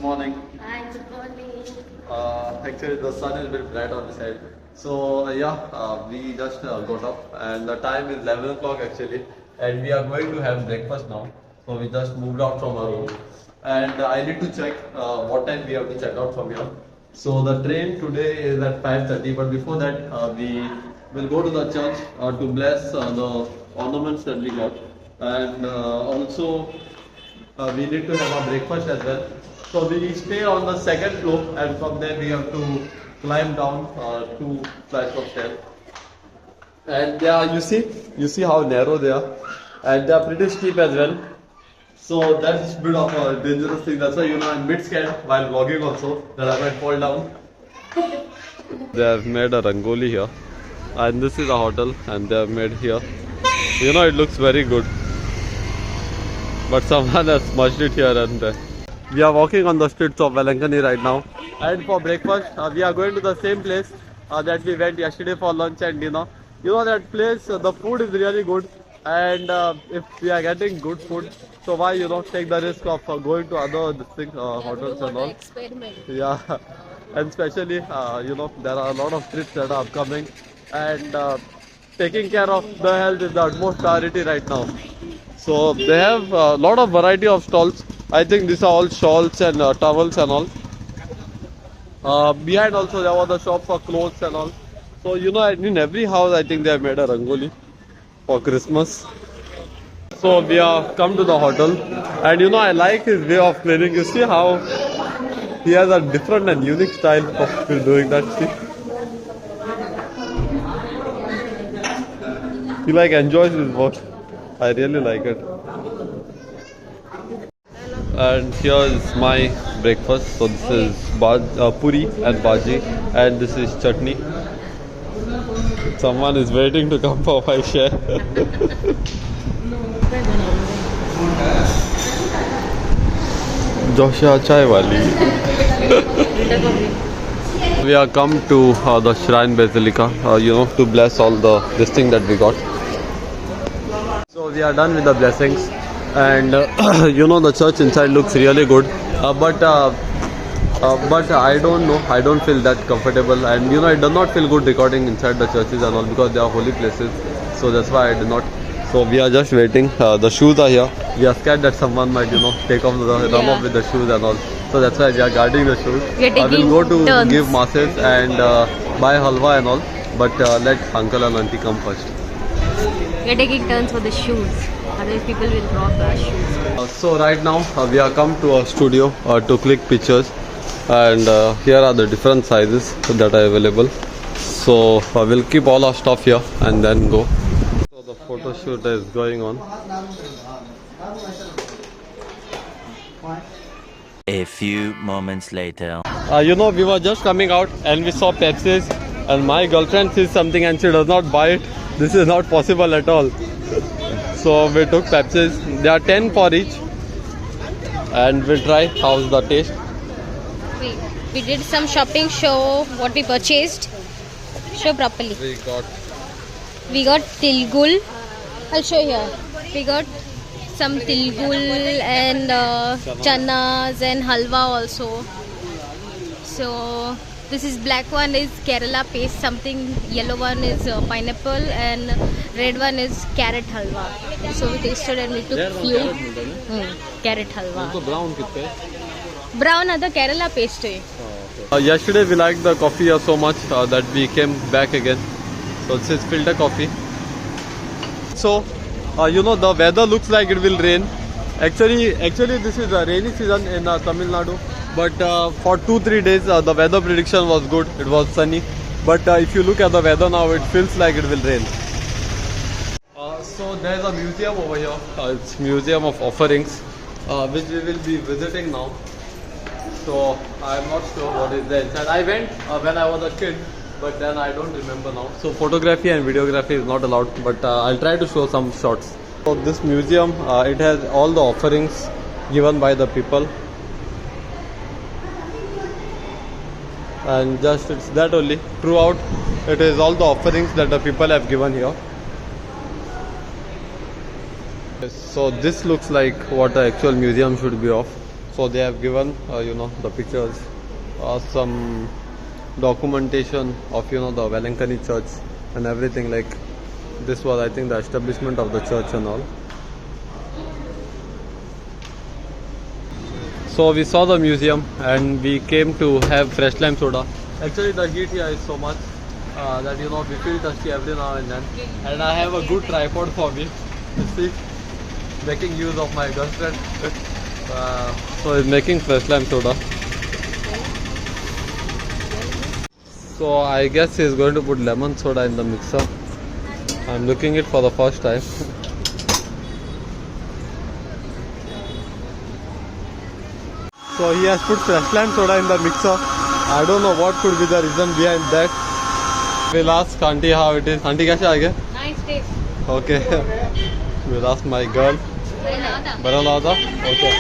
morning. Hi, good morning. Actually, the sun is a bit bright on the side. So, we just got up and the time is 11 o'clock actually. And we are going to have breakfast now. So, we just moved out from our room. And I need to check what time we have to check out from here. So, the train today is at 5:30. But before that, we will go to the church to bless the ornaments that we got. And also, we need to have a breakfast as well. So we stay on the second floor, and from there we have to climb down 2 flights of stairs. And you see how narrow they are, and they are pretty steep as well. So that's a bit of a dangerous thing. That's why I'm a bit scared while vlogging also that I might fall down. They have made a rangoli here, and this is a hotel, and they have made here. It looks very good. But someone has smushed it here and there. We are walking on the streets of Velankani right now. And for breakfast, we are going to the same place that we went yesterday for lunch and dinner. That place, the food is really good. And if we are getting good food, so why take the risk of going to other hotels and all. Experiment. Yeah, and especially there are a lot of trips that are upcoming, and taking care of the health is the utmost priority right now. So they have a lot of variety of stalls. I think these are all shawls and towels and all. Behind also there was a shop for clothes and all. So in every house I think they have made a rangoli for Christmas. So we have come to the hotel, and I like his way of cleaning. You see how he has a different and unique style of doing that. See? He enjoys his work. I really like it. And here is my breakfast. So this is puri and bhaji, and this is chutney. Someone is waiting to come for my share. Joshua chai wali. We have come to the Shrine Basilica, to bless all this thing that we got. So we are done with the blessings, and the church inside looks really good, but I don't know, I don't feel that comfortable, and it does not feel good recording inside the churches and all because they are holy places, so that's why I did not. So we are just waiting. The shoes are here. We are scared that someone might take off run off with the shoes and all, so that's why we are guarding the shoes. I will go to give masses and buy halwa and all, but let uncle and auntie come first. We are taking turns for the shoes. Otherwise people will drop our shoes. So right now we have come to a studio to click pictures, and here are the different sizes that are available. So we'll keep all our stuff here and then go. So the photo shoot is going on. A few moments later. We were just coming out and we saw Pepsis, and my girlfriend sees something and she does not buy it. This is not possible at all. So we took Pepsis. They are 10 for each, and we'll try how's the taste. We did some shopping. Show what we purchased. Show properly. We got tilgul. I'll show here. We got some tilgul and chanas and halwa also. So this is black one is Kerala paste, something yellow one is pineapple, and red one is carrot halwa. So we tasted and we took few. Carrot halwa. Brown other Kerala paste. Yesterday we liked the coffee here so much that we came back again. So this is filter coffee. So the weather looks like it will rain. Actually this is a rainy season in Tamil Nadu. But for 2-3 days the weather prediction was good. It was sunny. But if you look at the weather now, it feels like it will rain. So there is a museum over here. It's Museum of Offerings, which we will be visiting now. So I am not sure what is there inside. I went when I was a kid, but then I don't remember now. So photography and videography is not allowed, but I'll try to show some shots. So this museum, it has all the offerings given by the people. And just it's that only. Throughout, it is all the offerings that the people have given here. So this looks like what the actual museum should be of. So they have given you know, the pictures, some documentation of, you know, the Velankani church and everything. Like this was, I think, the establishment of the church and all. So we saw the museum and we came to have fresh lime soda. Actually the heat here is so much that, you know, we feel thirsty every now and then. And I have a good tripod for me. You see, making use of my girlfriend. So it's making fresh lime soda. So I guess he's going to put lemon soda in the mixer. I'm looking it for the first time. So he has put fresh lime soda in the mixer. I don't know what could be the reason behind that. We'll ask auntie how it is. Auntie, kaise aage? Nice taste. Okay. We'll ask my girl. Baralada. Okay.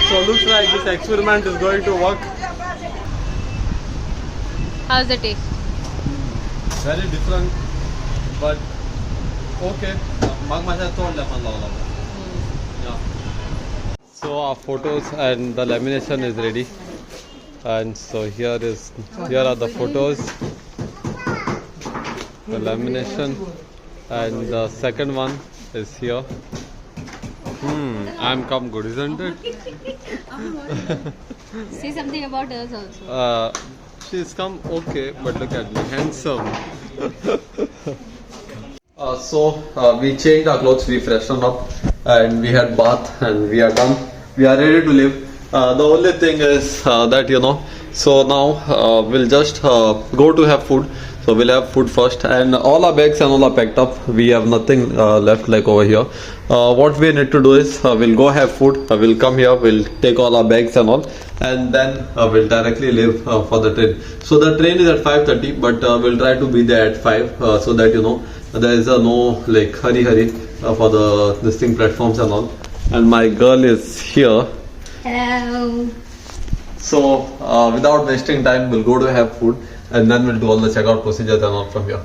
So looks like this experiment is going to work. How's the taste? Very different, but okay. Mag masha tod lemon lagla. Yeah. So our photos and the lamination is ready. And so here are the photos, the lamination, and the second one is here. I'm come good, isn't it? Say something about us also. She's come okay, but look at me, handsome. So we changed our clothes, we freshened up, and we had bath, and we are done. We are ready to leave. The only thing is that, you know, so now we'll just go to have food. So we'll have food first, and all our bags and all are packed up. We have nothing left like over here. What we need to do is we'll go have food. We'll come here. We'll take all our bags and all, and then we'll directly leave for the train. So the train is at 5:30, but we'll try to be there at 5 so that, you know, there is no like hurry for the distinct platforms and all. And my girl is here. Hello. So without wasting time, we'll go to have food, and then we'll do all the checkout procedures and all from here.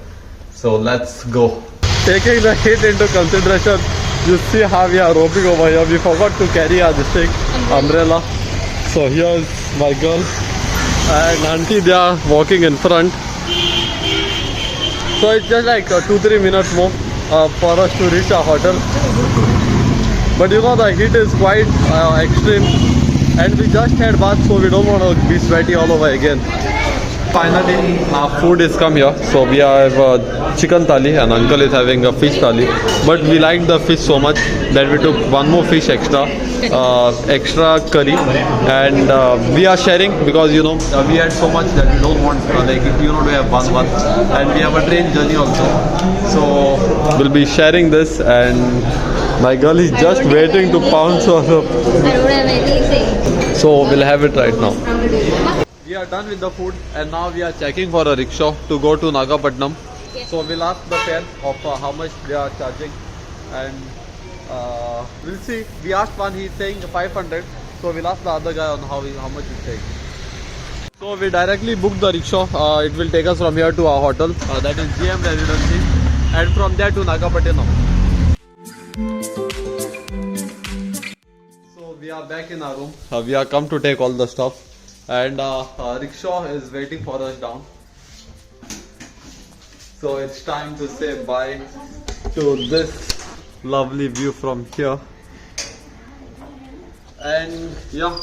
So let's go. Taking the heat into consideration, you see how we are roping over here. We forgot to carry our umbrella. So here's my girl and auntie. They are walking in front. So it's just like 2-3 minutes more for us to reach our hotel. But you know, the heat is quite extreme, and we just had bath, so we don't want to be sweaty all over again. Finally, our food is come here. So we have chicken thali, and uncle is having a fish thali. But we liked the fish so much that we took one more fish extra curry, and we are sharing because, you know, we had so much that we don't want like, you know, to have one, and we have a train journey also. So we'll be sharing this, and my girl is just waiting to pounce on up. I don't have anything. So we'll have it right now. We are done with the food, and now we are checking for a rickshaw to go to Nagapattinam. Yes. So we'll ask the fare of how much they are charging, and we'll see. We asked one, he's saying 500. So we'll ask the other guy on how much he's saying. So we directly booked the rickshaw. It will take us from here to our hotel, that is GM Residency, and from there to Nagapattinam. So we are back in our room. We are come to take all the stuff. And rickshaw is waiting for us down. So it's time to say bye to this lovely view from here. And yeah,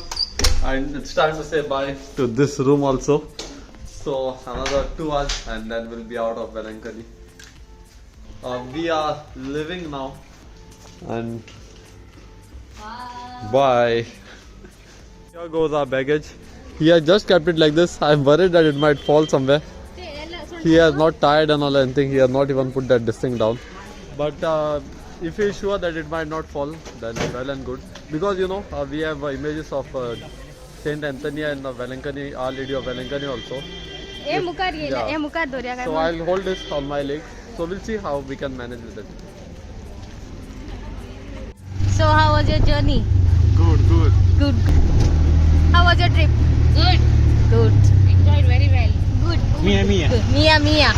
and it's time to say bye to this room also. So another 2 hours and then we'll be out of Velankani. We are leaving now, and bye. Here goes our baggage. He has just kept it like this. I'm worried that it might fall somewhere. He has not tied and all anything. He has not even put that thing down. But if he is sure that it might not fall, then well and good. Because, you know, we have images of Saint Anthony and Velankani, Our Lady of Velankani also. Yeah. So I'll hold this on my leg. So we'll see how we can manage with it. So how was your journey? Good. How was your trip? Good. Enjoyed very well. Good. Mia. Good. Mia.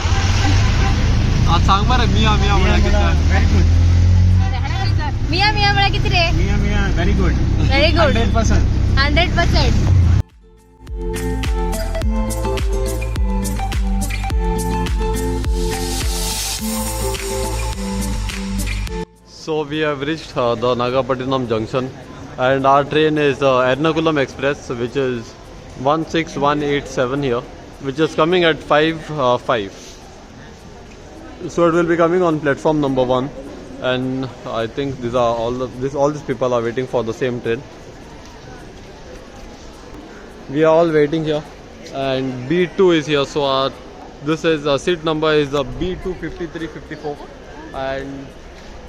सांग बरं मिया म्हणा किती Very good. Mia म्हणा किती रे? Mia, very good. Very good. 100%. 100%. So we have reached the Nagapattinam junction, and our train is Ernakulam Express, which is 16187 here, which is coming at 5:05. So it will be coming on platform number 1, and I think these are all these people are waiting for the same train. We are all waiting here, and B2 is here. So this is seat number is B2 5354, and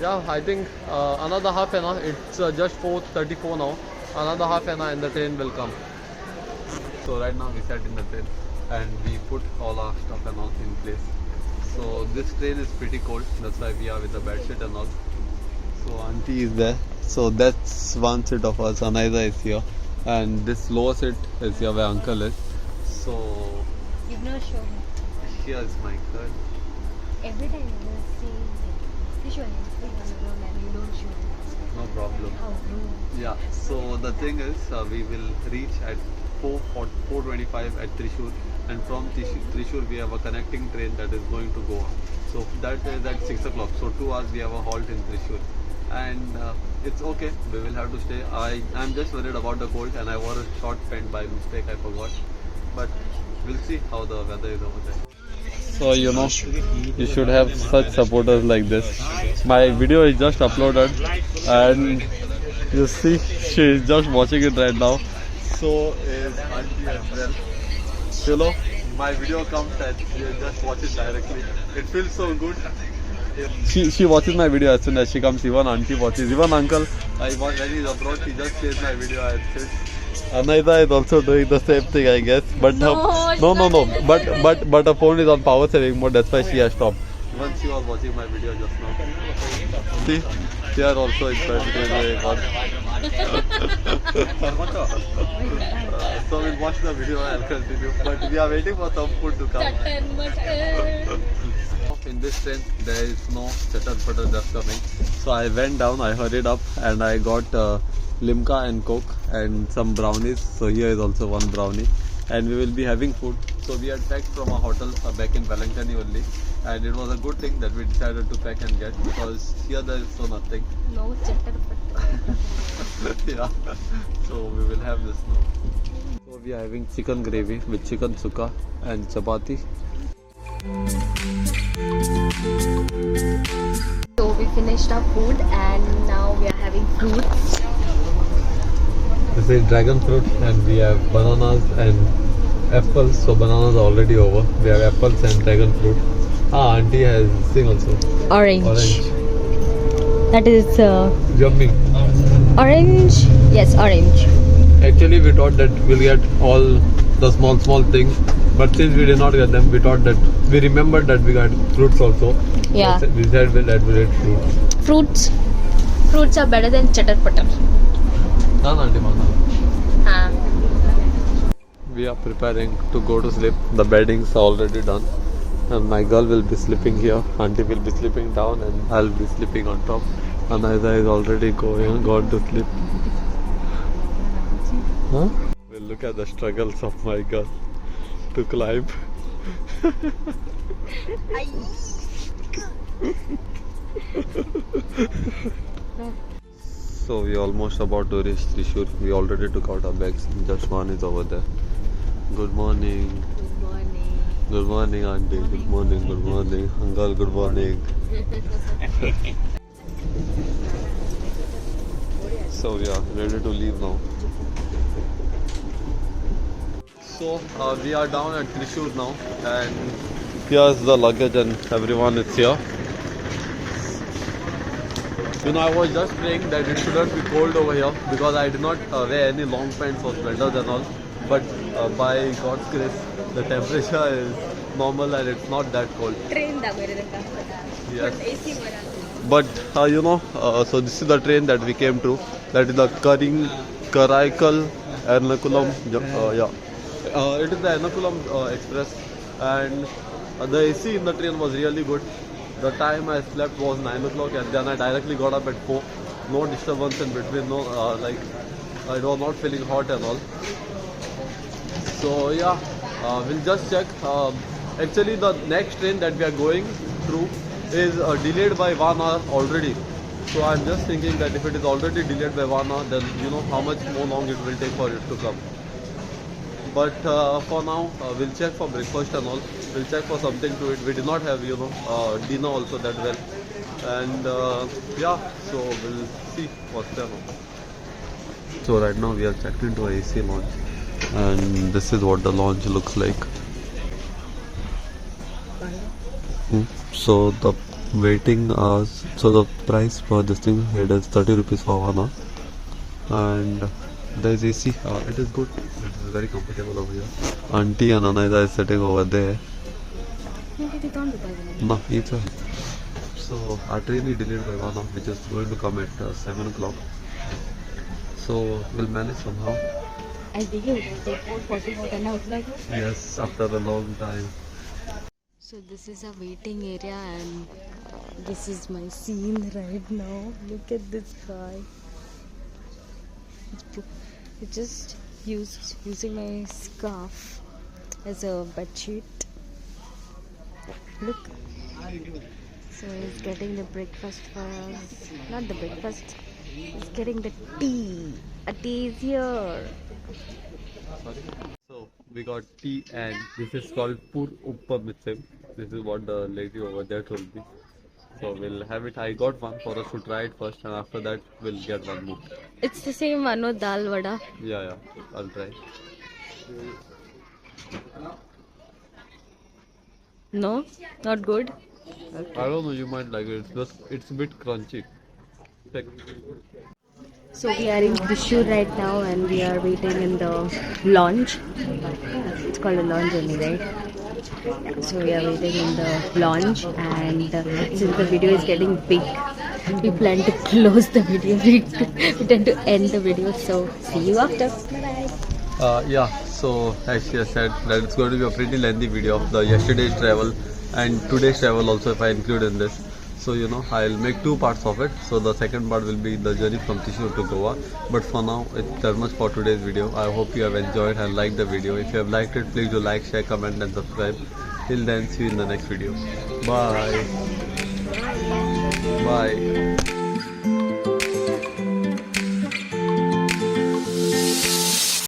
yeah, I think another half an hour. It's just 4:34 now. Another half an hour and the train will come. So right now we sat in the train and we put all our stuff and all in place. So this train is pretty cold. That's why we are with the bedsheet and all. So auntie is there. So that's one seat of us. Anaida is here, and this lower seat is here where uncle is. So You've not shown me. here is my girl. Every time you say, you show him, and you don't show him. No problem. How rude. Yeah, so the thing is, we will reach at 4:25 at Thrissur, and from Thrissur we have a connecting train that is going to Goa. So that is at 6 o'clock. So 2 hours we have a halt in Thrissur, and it's okay. We will have to stay. I'm just worried about the cold, and I wore a short pant by mistake. I forgot, but we'll see how the weather is over there. So you know, you should have such supporters like this. My video is just uploaded, and you see she is just watching it right now. So is auntie as well. You know, my video comes and you just watch it directly. It feels so good. She watches my video as soon as she comes. Even auntie watches. Even uncle, when he's abroad, he just plays my video and says. Anaida is also doing the same thing, I guess. But no. But her phone is on power saving mode. That's why she has stopped. Even she was watching my video just now. See, she are also interested. So we'll watch the video and I'll continue. But we are waiting for some food to come. In this train, there is no chatar patar just coming. So I went down, I hurried up, and I got Limca and Coke and some brownies. So here is also one brownie, and we will be having food. So we had packed from a hotel back in Valentini only, and it was a good thing that we decided to pack and get, because here there is so nothing. No chatter patter. Yeah, so we will have this now. So we are having chicken gravy with chicken sukka and chapati. So we finished our food and now we are having fruits. This is dragon fruit, and we have bananas and apples. So bananas are already over. We have apples and dragon fruit. Auntie has thing also. Orange. That is Yummy. orange. Yes, orange. Actually, we thought that we'll get all the small things, but since we did not get them, we thought that we remembered that we got fruits also. Yeah. So we said that we get fruits. Fruits are better than chatter patter. No, Auntie, Ah. we are preparing to go to sleep. The beddings are already done, and my girl will be sleeping here. Auntie will be sleeping down, and I'll be sleeping on top. Anaida is already gone to sleep. Huh? We'll look at the struggles of my girl to climb. So we almost about to reach Thrissur. We already took out our bags. Just one is over there. Good morning. Good morning. Good morning, auntie. Good morning. Good morning, uncle. Good morning. So we are ready to leave now. So we are down at Thrissur now, and here's the luggage and everyone is here. You know, I was just praying that it shouldn't be cold over here, because I did not wear any long pants or sweaters and all. But by God's grace, the temperature is normal and it's not that cold. Train Yes. But you know, so this is the train that we came to. That is the Karaikal Ernakulam. It is the Ernakulam Express, and the AC in the train was really good. The time I slept was 9 o'clock, and then I directly got up at 4. No disturbance in between, no It was not feeling hot and all. So yeah, we'll just check. Actually, the next train that we are going through is delayed by 1 hour already. So I'm just thinking that if it is already delayed by 1 hour, then you know how much more long it will take for it to come. But for now, we'll check for breakfast and all. We'll check for something to eat. We did not have, dinner also that well. And yeah, so we'll see what's there now. So right now we are checked into a AC lounge, and this is what the lounge looks like. So the waiting hours, so the price for this thing here is 30 rupees for 1 hour, and there is AC. It is good. It is very comfortable over here. Auntie and Anaida is sitting over there. No, it's a. So our train is delayed by 1 hour, which is going to come at 7 o'clock. So we'll manage somehow. Yes, after a long time. So this is a waiting area and this is my scene right now. Look at this guy. I just using my scarf as a bed sheet. Look. So he's getting the breakfast for us. Not the breakfast. He's getting the tea. A tea is here. So we got tea, and this is called Pur Uppa Mitsem. This is what the lady over there told me. So we'll have it. I got one for us to try it first, and after that we'll get one more. It's the same one with dal vada. Yeah, I'll try. No, not good. I don't know, you might like it. It's a bit crunchy. Check. So we are in Thrissur right now and we are waiting in the lounge. It's called a lounge only, right? So we are waiting in the lounge, and since the video is getting big, we plan to close the video. We tend to end the video. So see you after. Bye. Yeah, so as she has said that it's going to be a pretty lengthy video of the yesterday's travel and today's travel also, if I include in this. So I'll make 2 parts of it. So the second part will be the journey from Thrissur to Goa. But for now, it's that much for today's video. I hope you have enjoyed and liked the video. If you have liked it, please do like, share, comment and subscribe. Till then, see you in the next video. Bye. Bye.